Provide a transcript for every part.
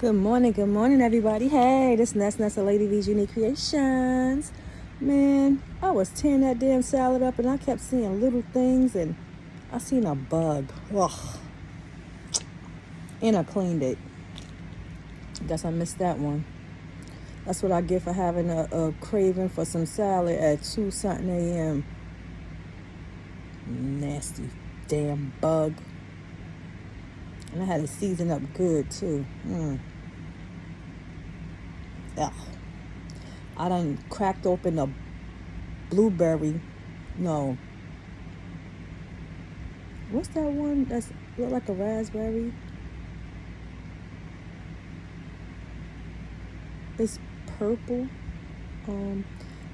Good morning, everybody. Hey, this NessNess, a Lady V's Unique Creations. Man, I was tearing that damn salad up and I kept seeing little things and I seen a bug. Ugh. And I cleaned it. Guess I missed that one. That's what I get for having a craving for some salad at 2 something a.m. Nasty damn bug. And I had it seasoned up good too. Ugh. I done cracked open a blueberry. No. What's that one that's look like a raspberry? It's purple.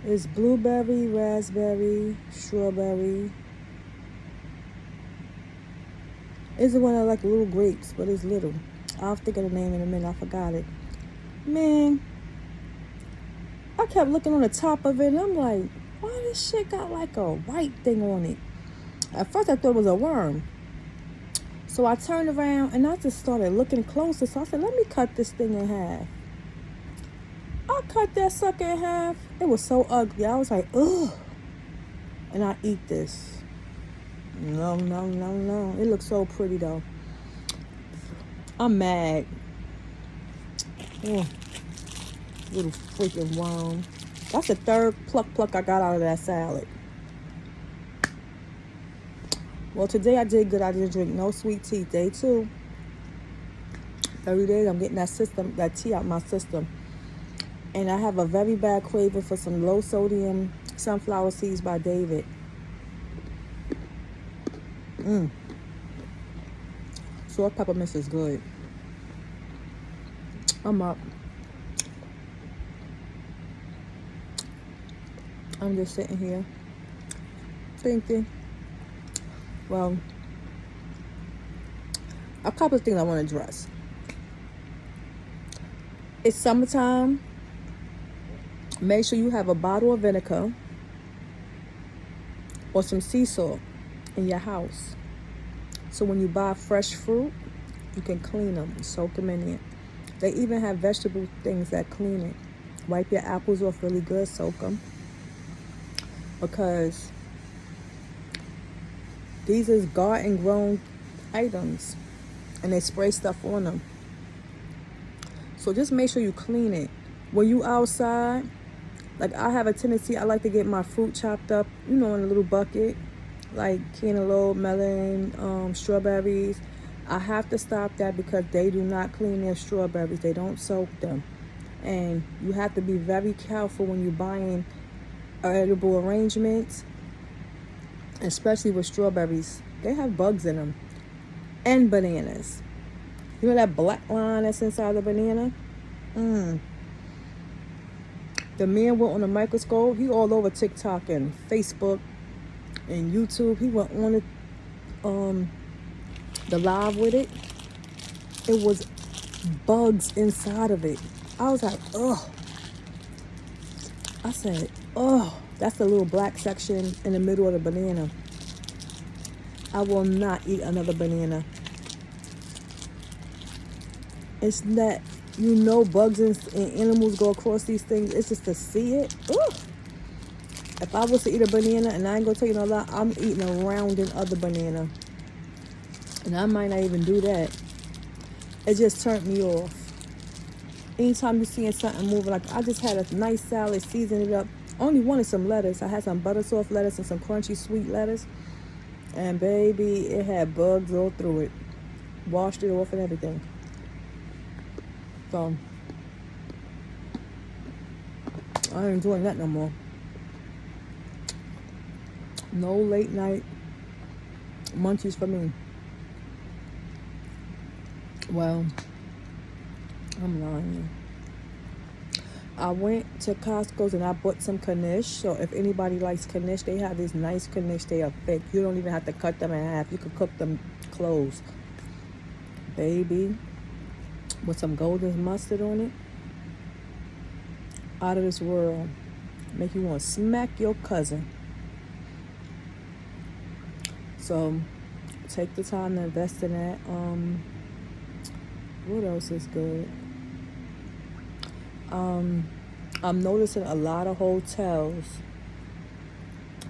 It's blueberry, raspberry, strawberry. It's the one that like little grapes, but it's little. I'll think of the name in a minute. I forgot it. Man, I kept looking on the top of it and I'm like, why this shit got like a white thing on it? At first I thought it was a worm. So I turned around and I just started looking closer. So I said, let me cut this thing in half. I cut that sucker in half. It was so ugly. I was like, ugh. And I eat this. No. It looks so pretty though. I'm mad. Little freaking worm. That's the third pluck I got out of that salad. Well, today I did good. I didn't drink no sweet tea. Day 2. 30 days I'm getting that tea out my system. And I have a very bad craving for some low sodium sunflower seeds by David. Salt peppermint is good. I'm up. I'm just sitting here thinking. Well, a couple of things I want to address. It's summertime. Make sure you have a bottle of vinegar or some sea salt in your house. So when you buy fresh fruit, you can clean them and soak them in it. They even have vegetable things that clean it. Wipe your apples off really good, soak them. Because these is garden grown items and they spray stuff on them. So just make sure you clean it. When you outside, like I have a tendency, I like to get my fruit chopped up, in a little bucket, like cantaloupe, melon, strawberries. I have to stop that because they do not clean their strawberries. They don't soak them. And you have to be very careful when you're buying edible arrangements, especially with strawberries. They have bugs in them. And bananas. You know that black line that's inside the banana? The man went on a microscope. He all over TikTok and Facebook and YouTube. He went on the live with it. It was bugs inside of it. I was like, ugh. I said, ugh. That's the little black section in the middle of the banana. I will not eat another banana. It's that, bugs and animals go across these things. It's just to see it. Ugh. If I was to eat a banana, and I ain't gonna tell you no lie, I'm eating a rounding of the banana. And I might not even do that. It just turned me off. Anytime you're seeing something moving, like I just had a nice salad, seasoned it up. Only wanted some lettuce. I had some butter soft lettuce and some crunchy sweet lettuce. And baby, it had bugs all through it. Washed it off and everything. So, I ain't doing that no more. No late night munchies for me. Well, I'm lying. I went to Costco's and I bought some knish. So if anybody likes knish, they have this nice knish. They are thick. You don't even have to cut them in half. You can cook them close. Baby, with some golden mustard on it. Out of this world. Make you want to smack your cousin. So take the time to invest in that. What else is good? I'm noticing a lot of hotels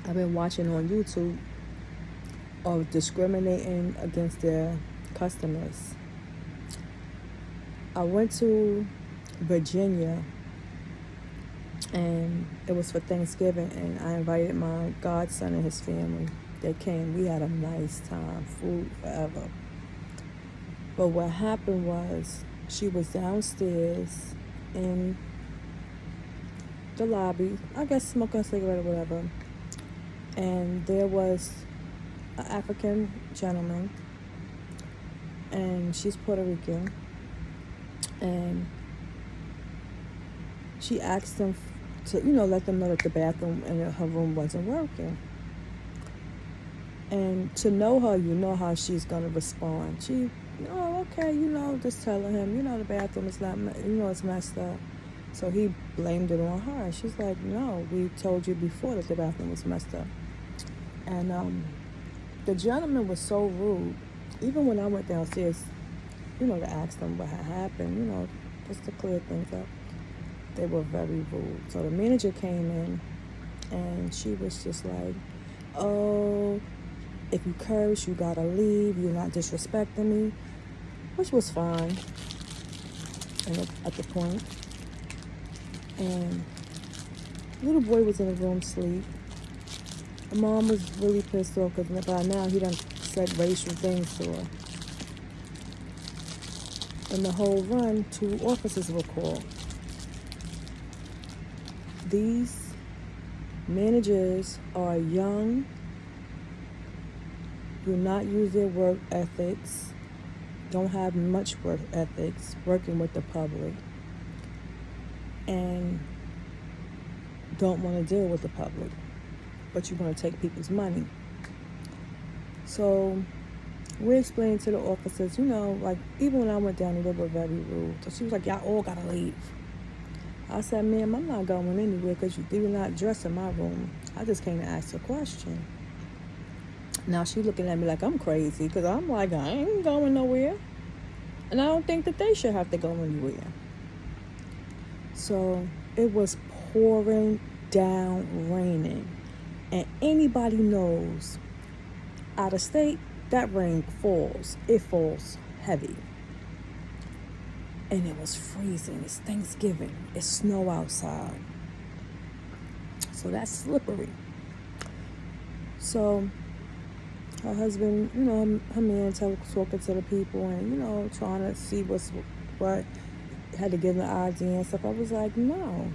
I've been watching on YouTube of discriminating against their customers. I went to Virginia and it was for Thanksgiving, and I invited my godson and his family. They came. We had a nice time, food forever. But what happened was she was downstairs in the lobby, I guess smoking a cigarette or whatever, and there was an African gentleman, and she's Puerto Rican, and she asked him to, let them know that the bathroom in her room wasn't working. And to know her, you know how she's going to respond. She, okay, just telling him, the bathroom is not, it's messed up. So he blamed it on her. She's like, no, we told you before that the bathroom was messed up. And the gentleman was so rude. Even when I went downstairs, to ask them what had happened, just to clear things up, they were very rude. So the manager came in, and she was just like, oh, if you curse, you gotta leave. You're not disrespecting me, which was fine at the point. And little boy was in the room asleep. The mom was really pissed off because by now he done said racial things to her. In the whole run, 2 officers were called. These managers are young, do not use their work ethics, don't have much work ethics, working with the public, and don't want to deal with the public, but you want to take people's money. So we explained to the officers, like even when I went down there, they were very rude. So she was like, y'all all gotta leave. I said, ma'am, I'm not going anywhere because you did not dress in my room. I just came to ask a question. Now she looking at me like I'm crazy because I'm like, I ain't going nowhere. And I don't think that they should have to go anywhere. So it was pouring down, raining. And anybody knows, out of state, that rain falls. It falls heavy. And it was freezing. It's Thanksgiving. It's snow outside. So that's slippery. So her husband, her man talking to the people and, trying to see what, had to give them the idea and stuff. I was like, no.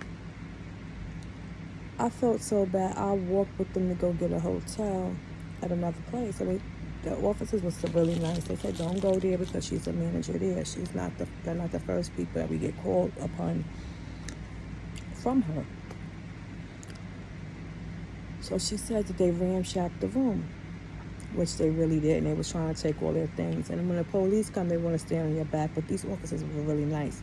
I felt so bad. I walked with them to go get a hotel at another place. So the officers was really nice. They said, don't go there because she's a manager there. They're not the first people that we get called upon from her. So she said that they ramshacked the room, which they really did, and they was trying to take all their things. And when the police come, they want to stand on your back, but these officers were really nice.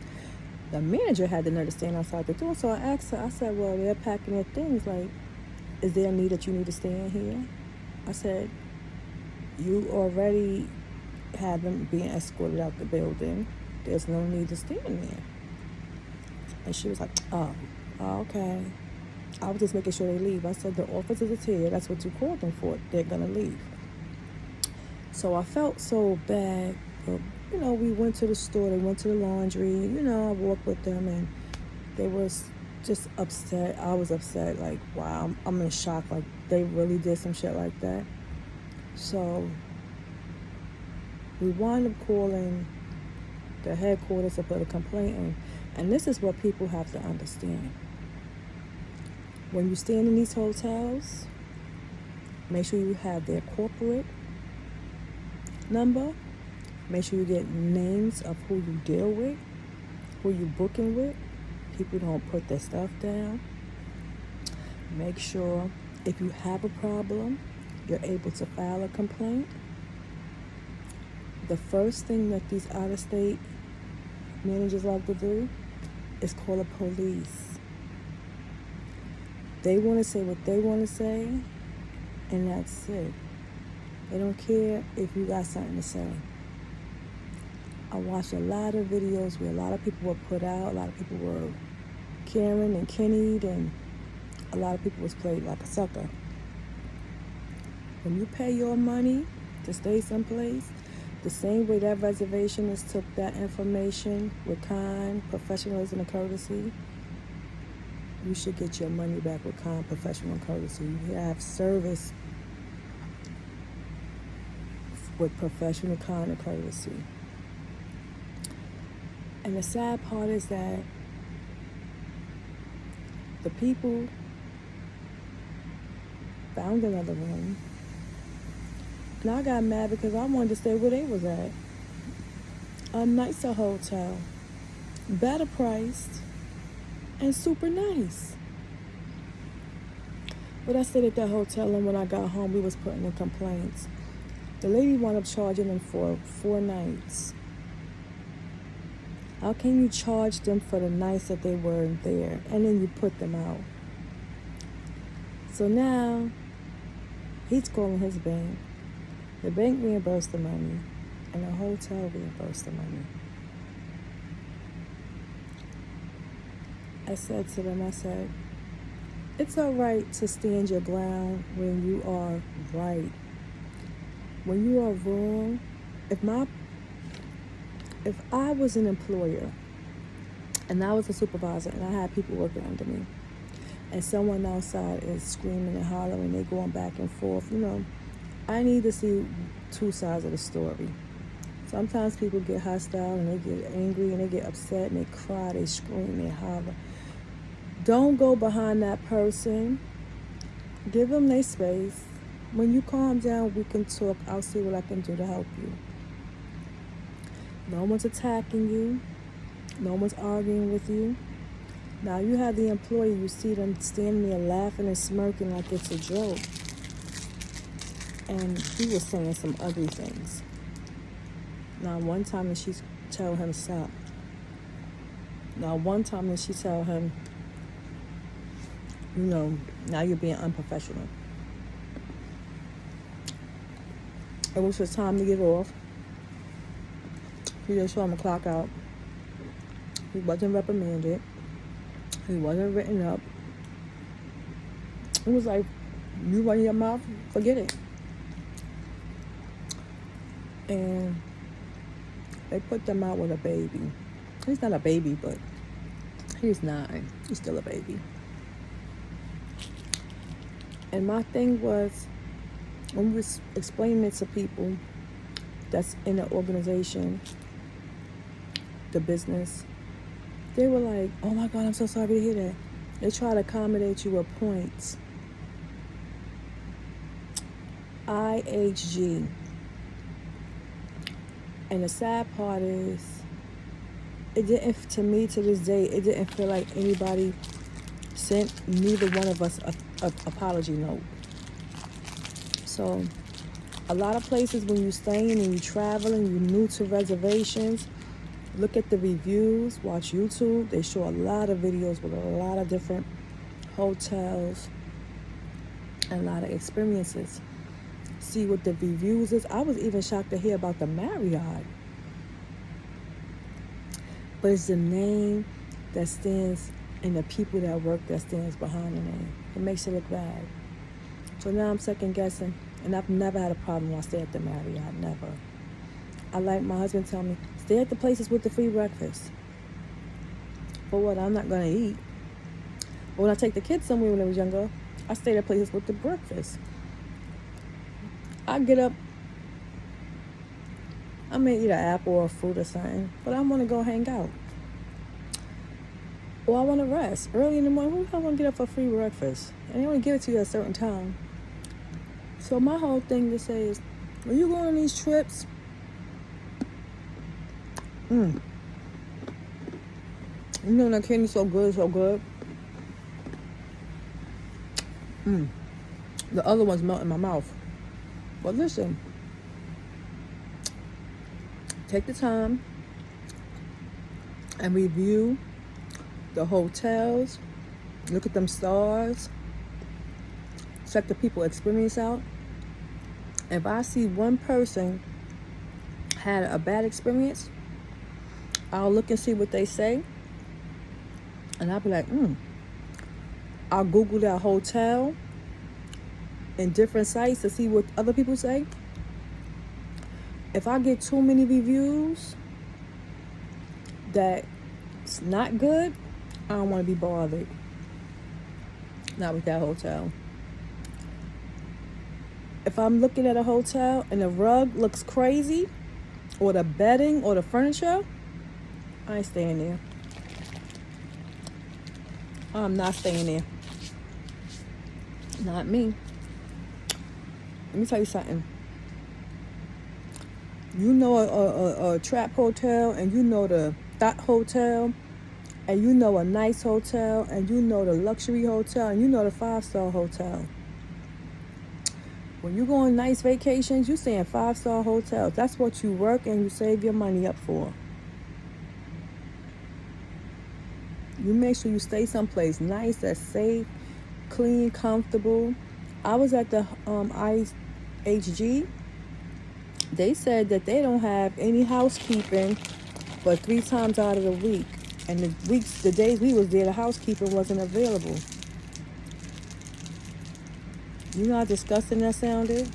The manager had the nerve to stand outside the door, so I asked her, I said, well, they're packing their things, like, is there a need that you need to stay in here? I said, you already had them being escorted out the building. There's no need to stay in there. And she was like, oh, okay. I was just making sure they leave. I said, the officers are here. That's what you called them for. They're going to leave. So I felt so bad. But, we went to the store. They went to the laundry. I walked with them, and they was just upset. I was upset. Like, wow, I'm in shock. Like, they really did some shit like that. So we wound up calling the headquarters to put a complaint in. And this is what people have to understand. When you stand in these hotels, make sure you have their corporate number. Make sure you get names of who you deal with, who you booking with. People don't put their stuff down. Make sure if you have a problem, you're able to file a complaint. The first thing that these out-of-state managers like to do is call the police. They want to say what they want to say, and that's it. They don't care if you got something to say. I watched a lot of videos where a lot of people were put out, a lot of people were Karen and Kenny, and a lot of people was played like a sucker. When you pay your money to stay someplace, the same way that reservationist took that information with kind professionalism and courtesy, you should get your money back with kind professional and courtesy. You have service with professional kind and courtesy. And the sad part is that the people found another room, and I got mad because I wanted to stay where they was at. A nicer hotel, better priced, and super nice. But I stayed at that hotel, and when I got home, we was putting in complaints. The lady wound up charging them for 4 nights. How can you charge them for the nights that they weren't there, and then you put them out? So now, he's calling his bank. The bank reimbursed the money, and the hotel reimbursed the money. I said to them, it's all right to stand your ground when you are right. When you are wrong, if I was an employer and I was a supervisor and I had people working under me, and someone outside is screaming and hollering, they going back and forth, I need to see 2 sides of the story. Sometimes people get hostile and they get angry and they get upset and they cry, they scream, they holler. Don't go behind that person. Give them their space. When you calm down, we can talk. I'll see what I can do to help you. No one's attacking you. No one's arguing with you. Now you have the employee, you see them standing there laughing and smirking like it's a joke. And he was saying some ugly things. Now one time did she tell him stop. Now one time did she tell him, now you're being unprofessional. It was his time to get off. He just saw him clock out. He wasn't reprimanded. He wasn't written up. It was like, you run your mouth, forget it. And they put them out with a baby. He's not a baby, but he's 9. He's still a baby. And my thing was, when we was explaining it to people that's in the organization, the business, they were like, oh my God, I'm so sorry to hear that. They try to accommodate you with points. IHG. And the sad part is, to me to this day, it didn't feel like anybody sent neither one of us a apology note. So a lot of places when you're staying and you're traveling, you're new to reservations, look at the reviews, watch YouTube. They show a lot of videos with a lot of different hotels and a lot of experiences. See what the reviews is. I was even shocked to hear about the Marriott. But it's the name that stands and the people that work that stands behind the name. It makes it look bad. So now I'm second guessing, and I've never had a problem when I stay at the Marriott, never. I like my husband tell me, stay at the places with the free breakfast. For what? I'm not going to eat. But when I take the kids somewhere when they was younger, I stayed at places with the breakfast. I get up, I may eat an apple or a fruit or something, but I want to go hang out. Or I want to rest. Early in the morning, who the hell want to get up for free breakfast? And they only give it to you at a certain time. So my whole thing to say is, when you go on these trips, you know that candy so good, so good. The other one's melting in my mouth. But listen, take the time and review the hotels, look at them stars, check the people experience out. If I see one person had a bad experience, I'll look and see what they say, And I'll be like, I'll Google that hotel in different sites to see what other people say. If I get too many reviews that's not good, I don't want to be bothered. Not with that hotel. If I'm looking at a hotel and the rug looks crazy, or the bedding or the furniture, I ain't staying there. I'm not staying there. Not me. Let me tell you something. You know a trap hotel, and you know the thought hotel, and you know a nice hotel, and you know the luxury hotel, and you know the 5-star hotel. When you go on nice vacations, you stay in 5-star hotels. That's what you work and you save your money up for. You make sure you stay someplace nice, that's safe, clean, comfortable. I was at the IHG. They said that they don't have any housekeeping but 3 times out of the week. And the days we was there, the housekeeping wasn't available. You know how disgusting that sounded?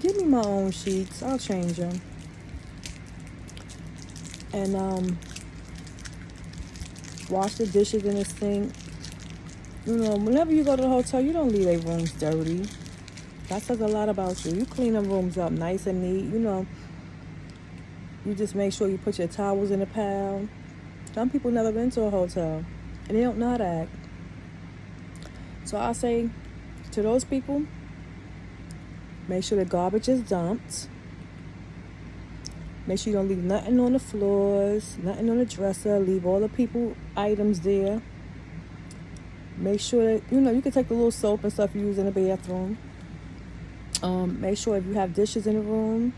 Give me my own sheets. I'll change them. And wash the dishes in the sink. You know, whenever you go to the hotel, you don't leave their rooms dirty. That says a lot about you. You clean them rooms up nice and neat. You know, you just make sure you put your towels in a pile. Some people never been to a hotel, and they don't know how to act. So I say to those people, make sure the garbage is dumped. Make sure you don't leave nothing on the floors, nothing on the dresser. Leave all the people items there. Make sure that, you can take the little soap and stuff you use in the bathroom. Make sure if you have dishes in the room,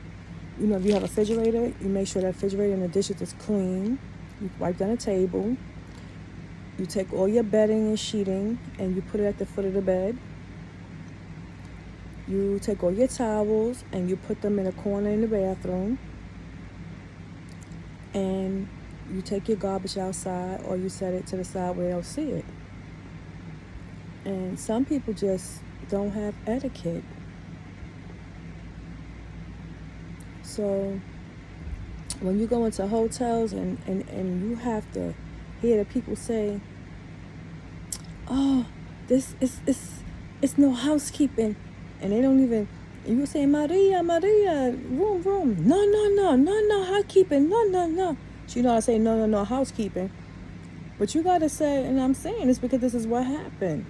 if you have a refrigerator, you make sure that refrigerator and the dishes is clean. You wipe down the table. You take all your bedding and sheeting and you put it at the foot of the bed. You take all your towels and you put them in a corner in the bathroom. And you take your garbage outside, or you set it to the side where they don't see it. And some people just don't have etiquette. So when you go into hotels and you have to hear the people say, oh, this is it's no housekeeping. And they don't even, and you say, Maria, room. No, housekeeping. No. So I say, no, housekeeping. But you got to say, and I'm saying this because this is what happened.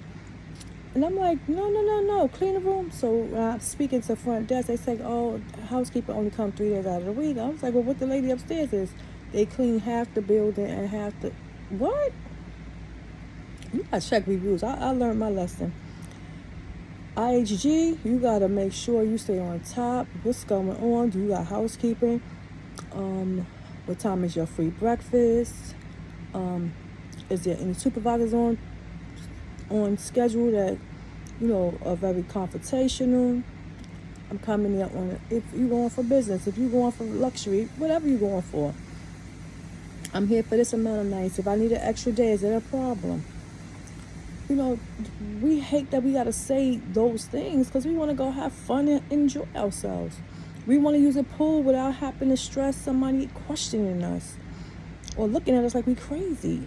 And I'm like, no, clean the room. So when I'm speaking to front desk, they say, oh, housekeeper only come 3 days out of the week. I was like, well, what the lady upstairs is, they clean half the building and half the, what? You got to check reviews. I learned my lesson. IHG, you got to make sure you stay on top. What's going on? Do you got housekeeping? What time is your free breakfast? Is there any supervisors on schedule that, are very confrontational? I'm coming here on, if you're going for business, if you're going for luxury, whatever you're going for. I'm here for this amount of nights. If I need an extra day, is that a problem? We hate that we got to say those things because we want to go have fun and enjoy ourselves. We want to use a pool without having to stress somebody questioning us or looking at us like we crazy,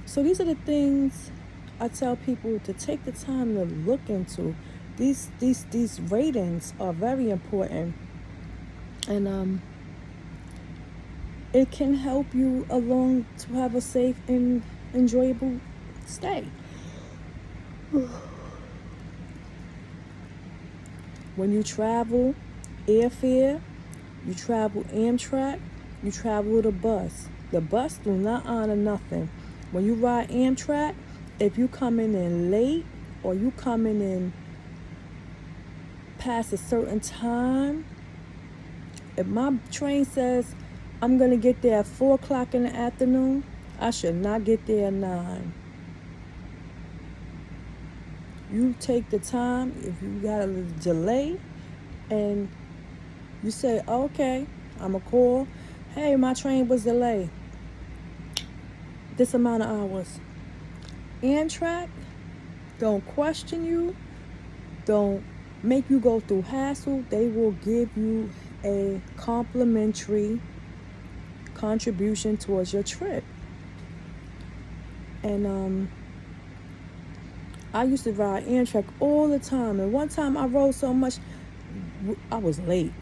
So these are the things I tell people to take the time to look into. These ratings are very important. And it can help you along to have a safe and enjoyable stay. When you travel airfare, you travel Amtrak, you travel with a bus. The bus do not honor nothing. When you ride Amtrak, if you coming in late or you coming in past a certain time, if my train says I'm going to get there at 4 o'clock in the afternoon, I should not get there at 9. You take the time, if you got a delay, and you say, okay, I'm going to call. Hey, my train was delayed. this amount of hours. Amtrak don't question you, don't make you go through hassle. They will give you a complimentary contribution towards your trip. And I used to ride Amtrak all the time. And one time I rode so much, I was late.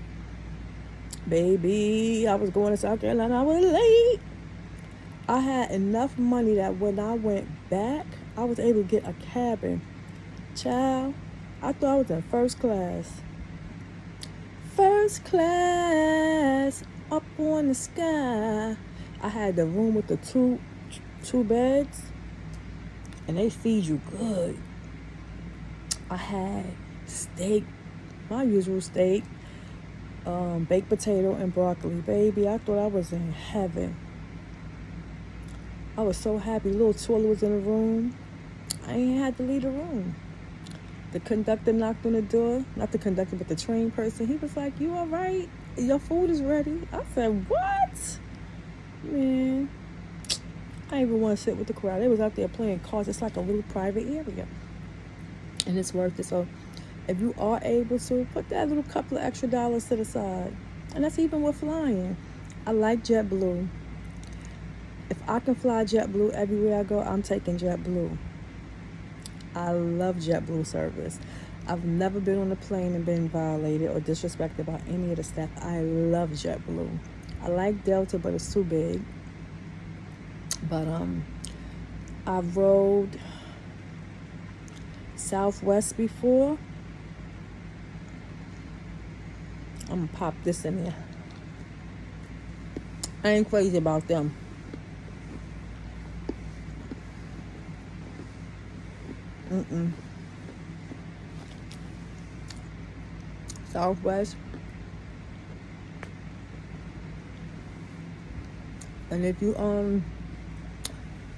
Baby, I was going to South Carolina. I was late. I had enough money that when I went back, I was able to get a cabin. Child, I thought I was in first class. First class, up on the sky. I had the room with the two beds, and they feed you good. I had steak, my usual steak, baked potato and broccoli. Baby, I thought I was in heaven. I was so happy. Little toilet was in the room. I ain't had to leave the room. The conductor knocked on the door. Not the conductor, but the train person. He was like, "You all right? Your food is ready." I said, "What?" Man, I didn't even want to sit with the crowd. They was out there playing cards. It's like a little private area. And it's worth it. So if you are able to, put that little couple of extra dollars to the side. And that's even with flying. I like JetBlue. If I can fly JetBlue everywhere I go, I'm taking JetBlue. I love JetBlue service. I've never been on a plane and been violated or disrespected by any of the staff. I love JetBlue. I like Delta, but it's too big. But I rode Southwest before. I'm gonna pop this in there. I ain't crazy about them. Southwest. And if you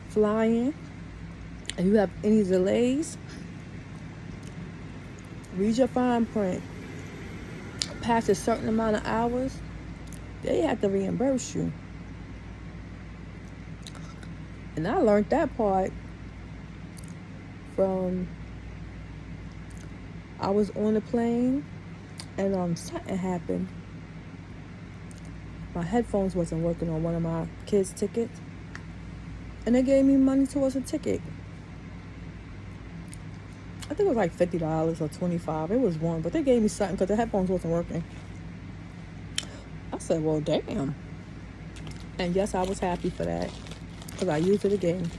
flying and you have any delays, read your fine print. Past a certain amount of hours, they have to reimburse you. And I learned that part from, I was on the plane and something happened. My headphones wasn't working on one of my kids' tickets, and they gave me money towards a ticket. I think it was like $50 or $25. It was one, but they gave me something because the headphones wasn't working. I said, "Well, damn." And yes, I was happy for that because I used it again.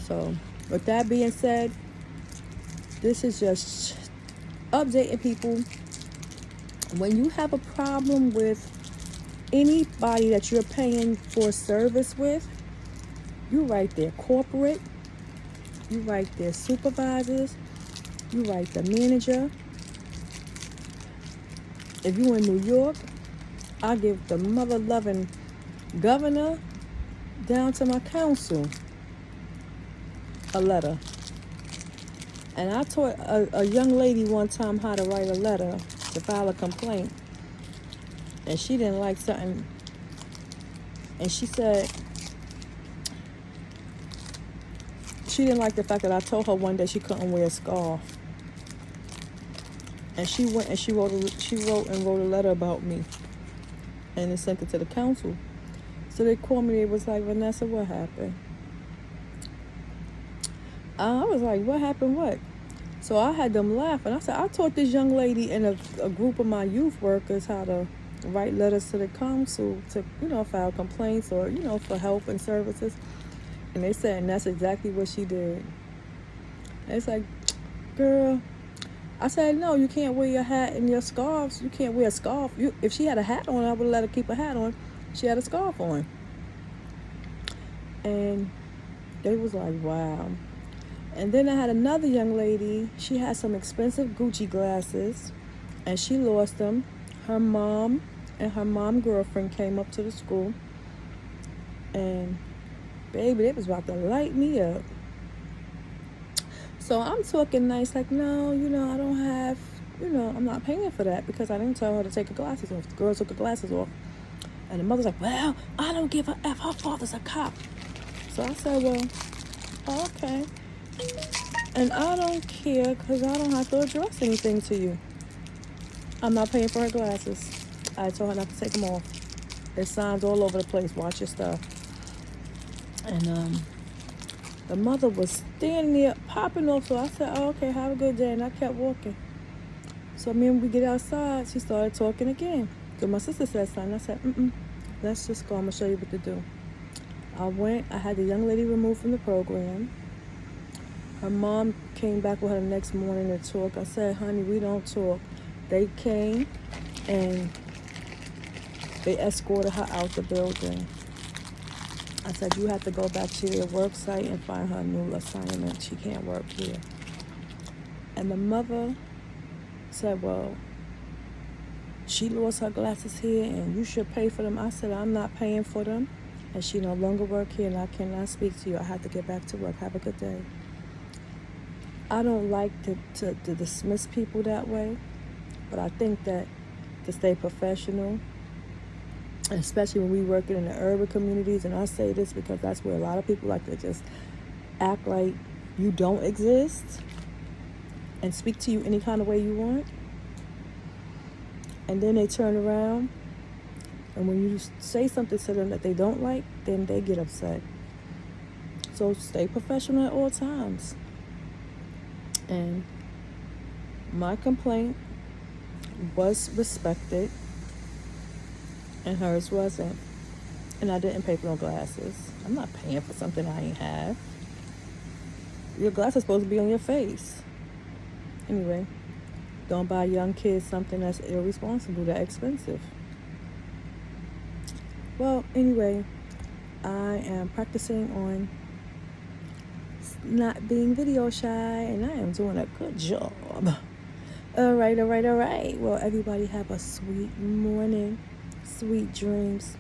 So with that being said, this is just updating people. When you have a problem with anybody that you're paying for service with, you write their corporate, you write their supervisors, you write the manager. If you're in New York, I give the mother-loving governor down to my council a letter. And I taught a young lady one time how to write a letter to file a complaint. And she didn't like something. And she said she didn't like the fact that I told her one day she couldn't wear a scarf. And she went and she wrote a letter about me. And they sent it to the council. So they called me. They was like, "Vanessa, what happened?" I was like, "What happened? What?" So I had them laugh. And I said, "I taught this young lady and a group of my youth workers how to write letters to the council to, file complaints or, for help and services." And they said, and that's exactly what she did. And it's like, girl, I said, "No, you can't wear your hat and your scarves. You can't wear a scarf." If she had a hat on, I would have let her keep a hat on. She had a scarf on. And they was like, wow. And then I had another young lady. She had some expensive Gucci glasses, and she lost them. Her mom and her mom girlfriend came up to the school, and baby, they was about to light me up. So I'm talking nice, like, "No, I don't have, I'm not paying for that," because I didn't tell her to take her glasses off. The girl took her glasses off. And the mother's like, "Well, I don't give a F. Her father's a cop." So I said, well, okay. And I don't care because I don't have to address anything to you. I'm not paying for her glasses. I told her not to take them off. There's signs all over the place. Watch your stuff. And the mother was standing there popping off. So I said, oh, okay, have a good day. And I kept walking. So me and we get outside, she started talking again. So my sister said something. I said, let's just go. I'm going to show you what to do. I went. I had the young lady removed from the program. Her mom came back with her the next morning to talk. I said, honey, we don't talk. They came and they escorted her out the building. I said, you have to go back to your work site and find her a new assignment. She can't work here. And the mother said, well, she lost her glasses here and you should pay for them. I said, I'm not paying for them. And she no longer work here and I cannot speak to you. I have to get back to work. Have a good day. I don't like to dismiss people that way, but I think that to stay professional, especially when we work in the urban communities, and I say this because that's where a lot of people like to just act like you don't exist and speak to you any kind of way you want. And then they turn around, and when you say something to them that they don't like, then they get upset. So stay professional at all times. And my complaint was respected, and hers wasn't. And I didn't pay for no glasses. I'm not paying for something I ain't have. Your glasses are supposed to be on your face. Anyway, don't buy young kids something that's irresponsible, that expensive. Well, anyway, I am practicing on not being video shy, and I am doing a good job. All right. Well, everybody have a sweet morning, sweet dreams.